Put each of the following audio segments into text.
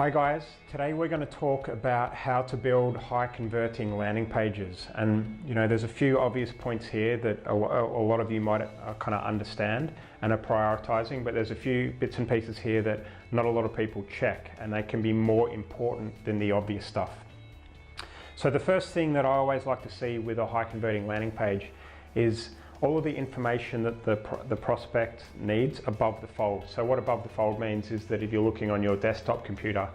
Hi guys, today we're going to talk about how to build high converting landing pages. And there's a few obvious points here that a lot of you might kind of understand and are prioritizing, but there's a few bits and pieces here that not a lot of people check, and they can be more important than the obvious stuff. So the first thing that I always like to see with a high converting landing page is all of the information that the prospect needs above the fold. So what above the fold means is that if you're looking on your desktop computer,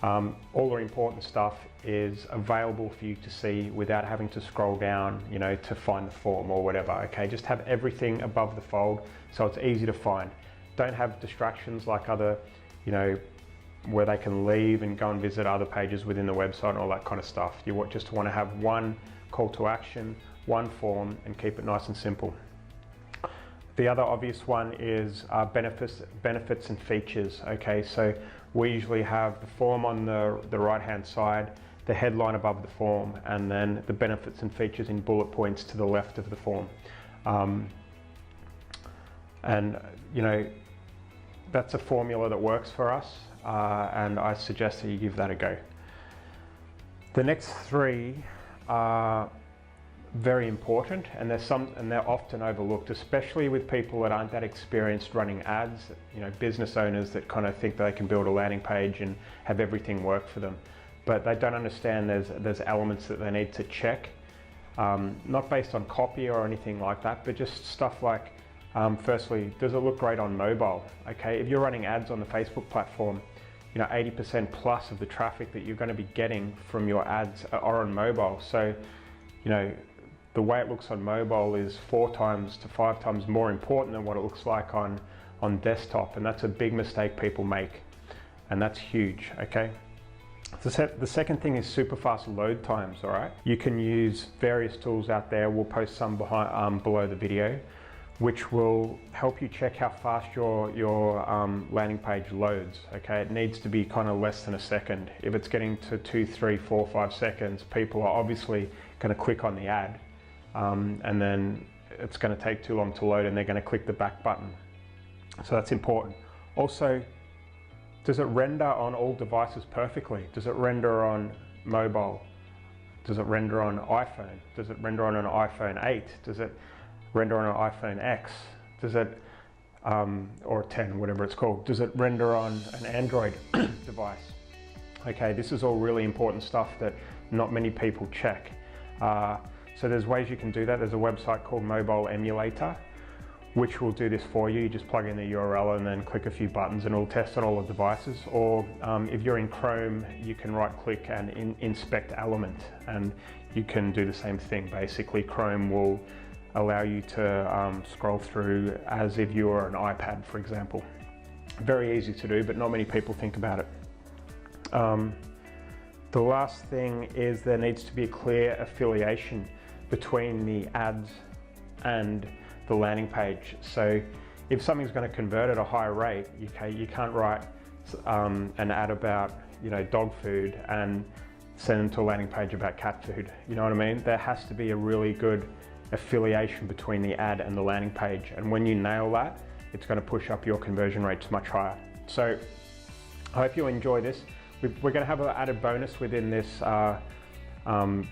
all the important stuff is available for you to see without having to scroll down, to find the form or whatever. Okay, just have everything above the fold so it's easy to find. Don't have distractions like other, where they can leave and go and visit other pages within the website and all that kind of stuff. You just want to have one call to action, one form, and keep it nice and simple. The other obvious one is benefits and features. Okay, so we usually have the form on the right hand side, the headline above the form, and then the benefits and features in bullet points to the left of the form. That's a formula that works for us, and I suggest that you give that a go. The next three are very important, and they're often overlooked, especially with people that aren't that experienced running ads, business owners that kind of think they can build a landing page and have everything work for them, but they don't understand there's elements that they need to check, not based on copy or anything like that, but just stuff like, firstly, does it look great on mobile? Okay, if you're running ads on the Facebook platform, 80% plus of the traffic that you're going to be getting from your ads are on mobile. So the way it looks on mobile is 4 times to 5 times more important than what it looks like on desktop, and that's a big mistake people make, and that's huge. Okay, the second thing is super fast load times. All right, you can use various tools out there. We'll post some below the video, which will help you check how fast your landing page loads. Okay, it needs to be kind of less than a second. If it's getting to 2, 3, 4, 5 seconds, people are obviously going to click on the ad, and then it's going to take too long to load, and they're going to click the back button. So that's important. Also, does it render on all devices perfectly? Does it render on mobile? Does it render on iPhone? Does it render on an iPhone 8? Does it render on an iPhone X? Does it, or 10, whatever it's called, does it render on an Android device? Okay, this is all really important stuff that not many people check. So there's ways you can do that. There's a website called Mobile Emulator, which will do this for you. You just plug in the URL and then click a few buttons, and it'll test on all the devices. Or if you're in Chrome, you can right click and inspect element, and you can do the same thing. Basically, Chrome will allow you to scroll through as if you were an iPad, for example. Very easy to do, but not many people think about it. The last thing is there needs to be a clear affiliation between the ads and the landing page. So if something's going to convert at a high rate, you can't write an ad about dog food and send them to a landing page about cat food. You know what I mean? There has to be a really good affiliation between the ad and the landing page, and when you nail that, it's going to push up your conversion rates much higher. So I hope you enjoy this. We're going to have an added bonus within this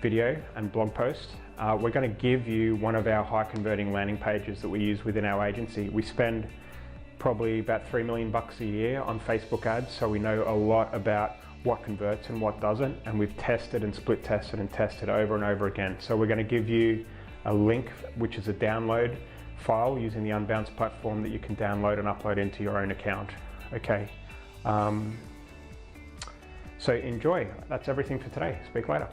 video and blog post. We're going to give you one of our high converting landing pages that we use within our agency. We spend probably about $3 million a year on Facebook ads, so we know a lot about what converts and what doesn't, and we've tested and split tested and tested over and over again. So we're going to give you a link, which is a download file using the Unbounce platform that you can download and upload into your own account. Okay, so enjoy. That's everything for today. Speak later.